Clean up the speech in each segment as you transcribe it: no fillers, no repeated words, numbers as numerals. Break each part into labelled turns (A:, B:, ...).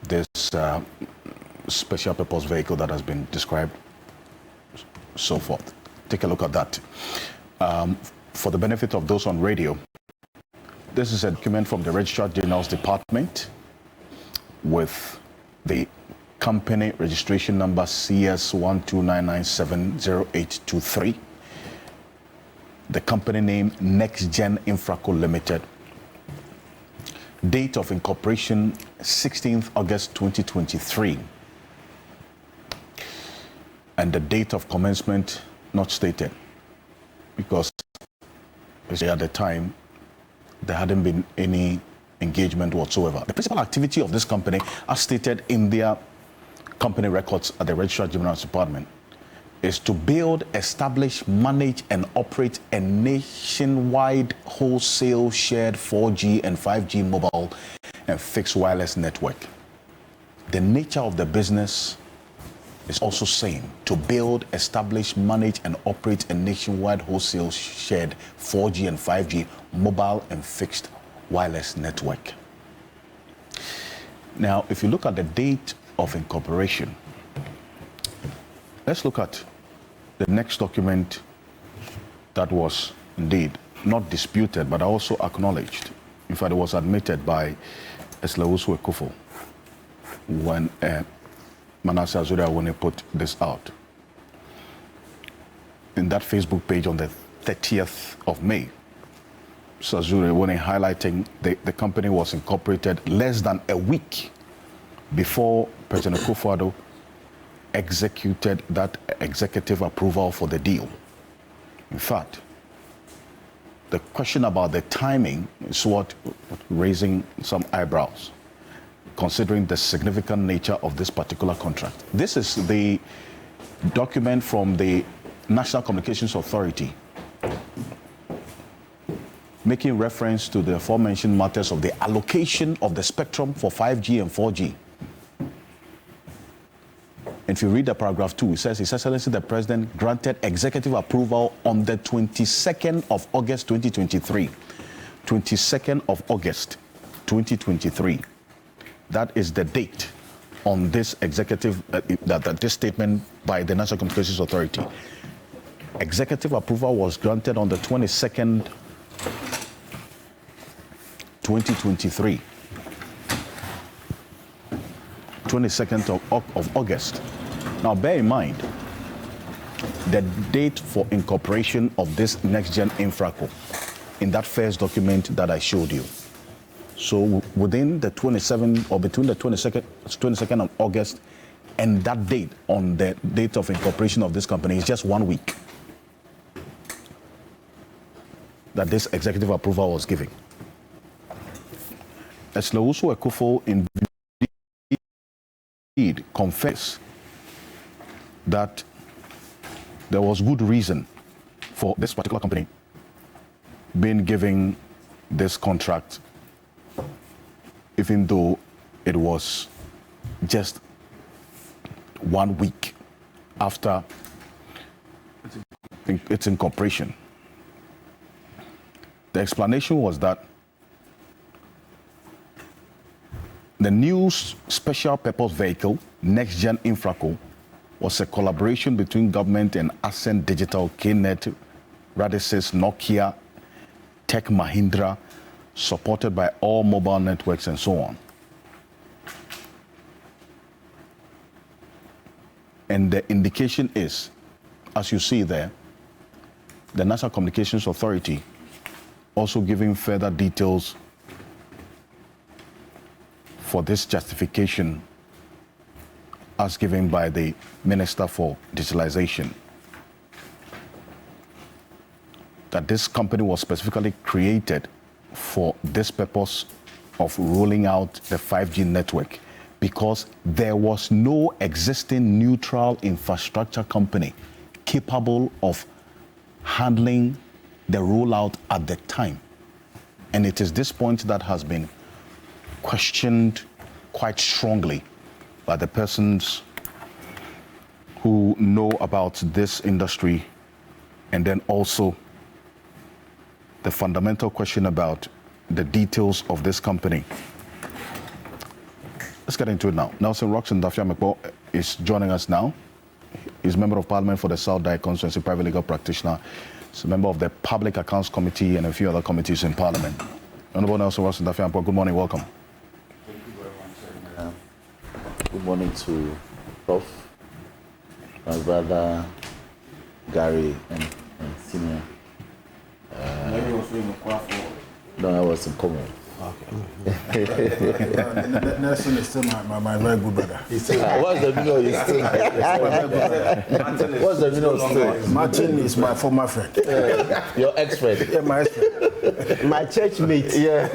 A: this special purpose vehicle that has been described, so forth. Take a look at that. For the benefit of those on radio, this is a document from the Registrar General's Department with the company registration number CS129970823. The company name NextGen Infraco Limited. Date of incorporation 16th August 2023. And the date of commencement not stated, because at the time there hadn't been any engagement whatsoever. The principal activity of this company, as stated in their company records at the Registrar General's Department, is to build, establish, manage, and operate a nationwide wholesale shared 4G and 5G mobile and fixed wireless network. The nature of the business is also same: to build, establish, manage, and operate a nationwide wholesale shared 4G and 5G mobile and fixed wireless network. Now, if you look at the date of incorporation, let's look at the next document that was indeed not disputed, but also acknowledged. In fact, it was admitted by Eslewusu Ekufo when Manasseh Azure when he put this out. In that Facebook page on the 30th of May, Azure when he highlighting the company was incorporated less than a week before President Akufo-Addo executed that executive approval for the deal. In fact, the question about the timing is what raising some eyebrows, considering the significant nature of this particular contract. This is the document from the National Communications Authority making reference to the aforementioned matters of the allocation of the spectrum for 5G and 4G. If you read the paragraph 2, it says, His Excellency the President granted executive approval on the 22nd of August 2023. 22nd of August 2023. That is the date on this executive, this statement by the National Communications Authority. Executive approval was granted on the 22nd, 2023. 22nd of August. Now bear in mind the date for incorporation of this NextGen Infraco in that first document that I showed you. So within the 27th or between the 22nd of August and that date on the date of incorporation of this company is just 1 week that this executive approval was given. Eslewusu Ekufo indeed confess that there was good reason for this particular company being given this contract, even though it was just 1 week after its incorporation. The explanation was that the new special purpose vehicle, NextGen Infraco, was a collaboration between government and Ascent Digital, KNet, Radisys, Nokia, Tech Mahindra, supported by all mobile networks and so on. And the indication is, as you see there, the National Communications Authority also giving further details for this justification as given by the Minister for Digitalization, that this company was specifically created for this purpose of rolling out the 5G network because there was no existing neutral infrastructure company capable of handling the rollout at the time. And it is this point that has been questioned quite strongly by the persons who know about this industry, and then also the fundamental question about the details of this company. Let's get into it now. Nelson Roxon Dafia-Mekpo is joining us now. He's Member of Parliament for the South Dike Constituency, private legal practitioner. He's a member of the Public Accounts Committee and a few other committees in Parliament. Honorable Nelson Roxon Dafia-Mekpo, good morning, welcome.
B: Thank you very much. Good morning to Prof, my brother Gary, and Senior. No, I was in Congo.
C: Okay. Nelson is still my very good brother.
B: What's the meaning of still? What's the meaning of still?
C: Martin is my former friend.
B: Your ex-friend?
C: Yeah, my ex-friend.
D: My church mate.
B: Yeah.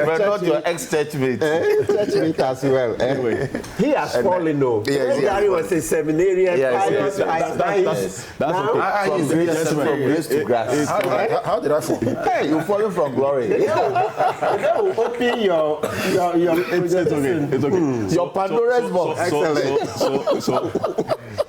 B: But not your ex-church mate.
D: Church mate as well. Anyway. He has fallen though.
B: Yes,
D: Gary was a seminarian.
B: Yes.
D: From
B: grace to grass.
C: How did I fall?
B: Hey, you're falling from glory.
D: Open your
A: It's okay.
B: Your Pandora's box.
D: Excellent.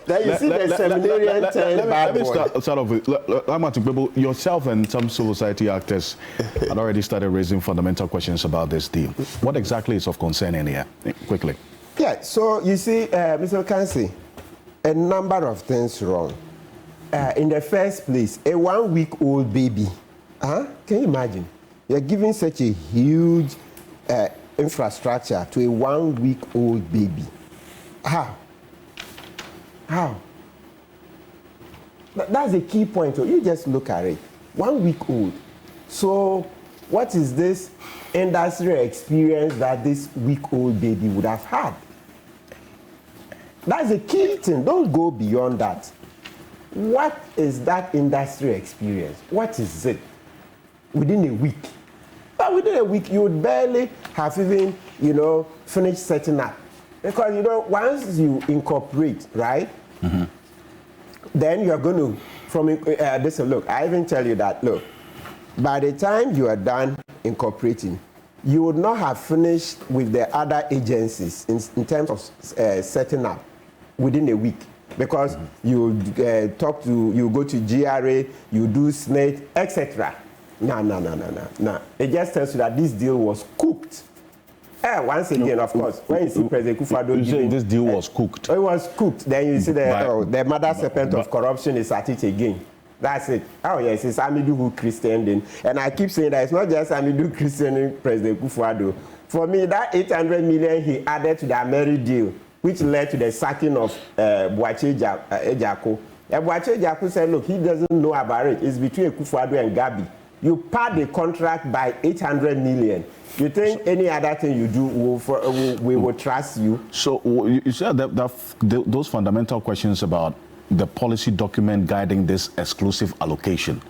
D: Then you see the seminarian turned bad boy.
A: Let me start off with Kpebu. Yourself and some civil society actors had already started raising fundamental questions about this deal. What exactly is of concern in here? Quickly.
D: Yeah, so you see, Mr. Kansi, a number of things wrong. In the first place, a 1-week-old baby. Can you imagine? You're giving such a huge infrastructure to a 1-week-old baby. How? That's a key point. You just look at it. 1 week old. So what is this industrial experience that this week-old baby would have had? That's a key thing. Don't go beyond that. What is that industrial experience? What is it? Within a week. But within a week, you would barely have even, finished setting up. Because, once you incorporate, right, then you're going to, look, I even tell you that, look, by the time you are done incorporating, you would not have finished with the other agencies in terms of setting up within a week. Because you you go to GRA, you do SNATE, etc. No. It just tells you that this deal was cooked. Once again, of course, when you see President Akufo-Addo giving...
A: This deal was cooked.
D: It was cooked. Then you see the mother serpent of corruption is at it again. That's it. Oh, yes, it's Amidu who Christianed in. And I keep saying that it's not just Amidu Christianing President Akufo-Addo. For me, that 800 million he added to the Ameri deal, which led to the sacking of Boakye Ejako. Boakye Ejako said, look, he doesn't know about it. It's between Akufo-Addo and Gabi. You pad the contract by 800 million. You think any other thing you do, we will trust you?
A: So you said that those fundamental questions about the policy document guiding this exclusive allocation,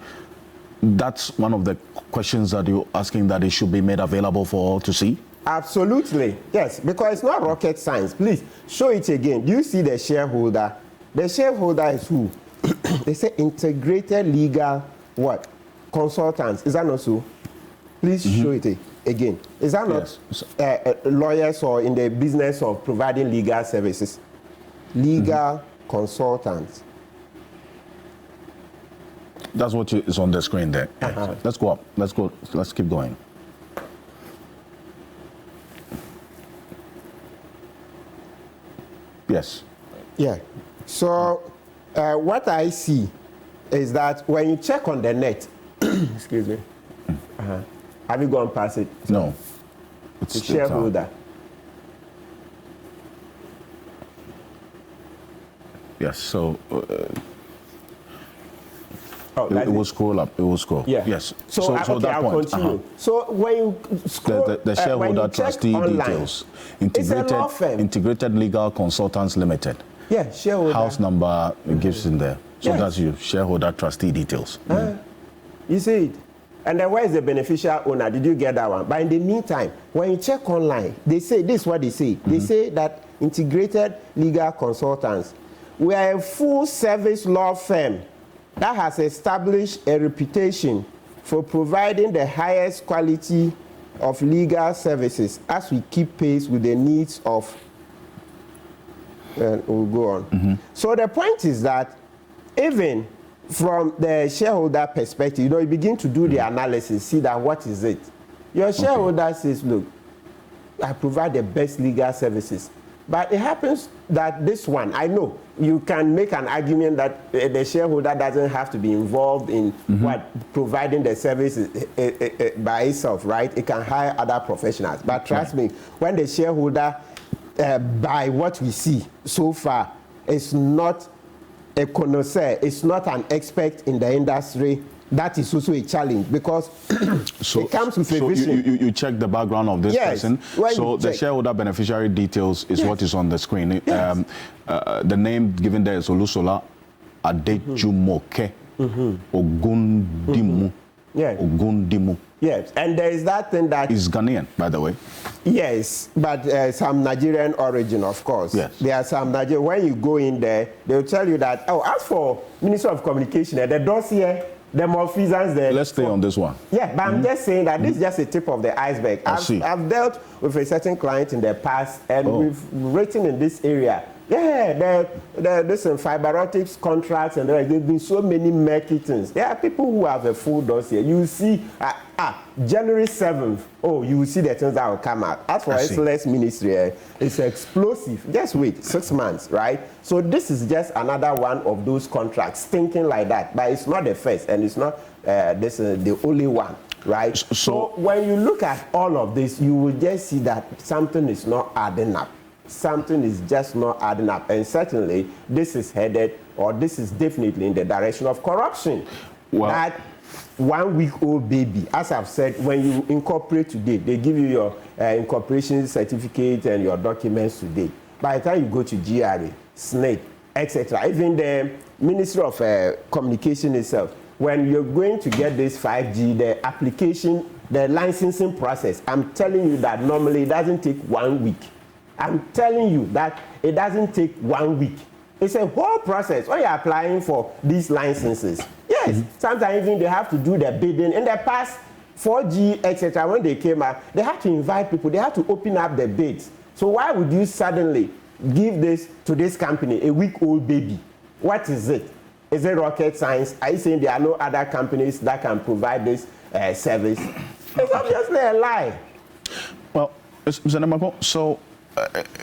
A: that's one of the questions that you're asking, that it should be made available for all to see?
D: Absolutely, yes, because it's not rocket science. Please, show it again. Do you see the shareholder? The shareholder is who? They say integrated legal what? Consultants. Is that not so? Please show it again. Is that not lawyers or in the business of providing legal services? Legal consultants.
A: That's what is on the screen there. Let's go up. Let's keep going. Yes.
D: Yeah. So what I see is that when you check on the net, excuse me, have you gone past it?
A: No.
D: The shareholder.
A: Yes, so
D: it
A: will scroll up. It will scroll.
D: Yeah.
A: Yes.
D: So
A: that
D: I'll
A: point.
D: continue. So when you scroll,
A: the shareholder trustee
D: online,
A: details.
D: It's a law firm.
A: Integrated Legal Consultants Limited.
D: Yeah, shareholder.
A: House number gives in there. So
D: Yes.
A: that's you. Shareholder trustee details.
D: You see it. And then where is the beneficial owner? Did you get that one? But in the meantime, when you check online, they say, this is what they say. They say that Integrated Legal Consultants, we are a full service law firm that has established a reputation for providing the highest quality of legal services as we keep pace with the needs of, and we'll go on. So the point is that even from the shareholder perspective, you begin to do the analysis, see that what is it. Your shareholder says, look, I provide the best legal services. But it happens that this one, I know, you can make an argument that the shareholder doesn't have to be involved in providing the service by itself, right? It can hire other professionals. But trust me, when the shareholder, by what we see so far, is not a connoisseur, it's not an expert in the industry, that is also a challenge because it comes with a vision.
A: You check the background of this person. So the shareholder beneficiary details is what is on the screen. The name given there is Olusola Adejumoke Ogundimu. Ogundimu.
D: Yes, and there is that thing that
A: is Ghanaian, by the way.
D: Yes, but some Nigerian origin, of course.
A: Yes.
D: There are some Nigerian. When you go in there, they'll tell you that, oh, as for Minister of Communication, the dossier, the malfeasance there.
A: Let's stay on this one.
D: Yeah, but I'm just saying that this is just a tip of the iceberg. I've dealt with a certain client in the past, and we've written in this area. Yeah, there's some fiber optics contracts, and there's been so many marketings. There are people who have a full dossier. You see, January 7th, you will see the things that will come out. As for SLS ministry, it's explosive. Just wait, 6 months, right? So this is just another one of those contracts, thinking like that. But it's not the first, and it's not this is the only one, right? So when you look at all of this, you will just see that something is not adding up. Something is just not adding up, and certainly this is headed, or this is definitely in the direction of corruption. Well, that 1 week old baby, as I've said, when you incorporate today, they give you your incorporation certificate and your documents today. By the time you go to GRA, SNAP, etc., even the Ministry of Communication itself, when you're going to get this 5G, the application, the licensing process, I'm telling you that normally it doesn't take 1 week. I'm telling you that it doesn't take 1 week. It's a whole process when you're applying for these licenses. Yes, sometimes even they have to do the bidding. In the past, 4G, etc., when they came out, they had to invite people. They had to open up the bids. So why would you suddenly give this to this company, a week-old baby? What is it? Is it rocket science? Are you saying there are no other companies that can provide this service? It's obviously a lie.
A: Well, Mr. Nemako, so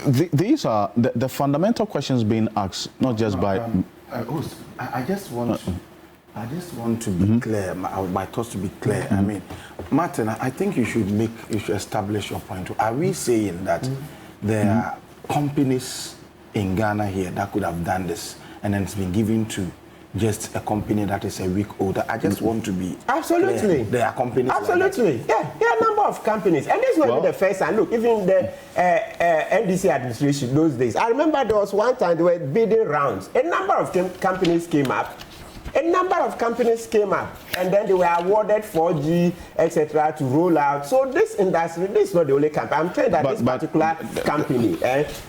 A: these are the fundamental questions being asked, not just by.
C: I just want to be clear. My thoughts to be clear. I mean, Martin, I think you should establish your point. Are we saying that there are companies in Ghana here that could have done this, and then it's been given to just a company that is a week older? I just want to be
D: absolutely
C: clear. There are companies.
D: Absolutely, like that. There are a number of companies, and this was the first time. Look, even the NDC administration those days. I remember there was one time they were bidding rounds. A number of companies came up. And then they were awarded 4G, etc., to roll out. So this industry, this is not the only company. I'm saying that this particular company,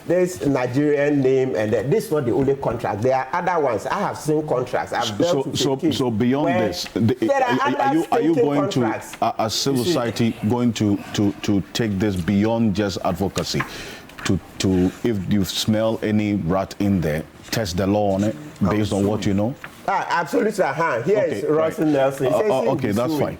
D: this Nigerian name, and this is not the only contract. There are other ones. I have seen contracts. I've dealt with
A: so beyond this, are you going
D: contracts.
A: to, as civil society, going to take this beyond just advocacy? To if you smell any rat in there, test the law on it based on what you know?
D: Absolutely. Here is Russell Nelson.
A: Okay, that's fine.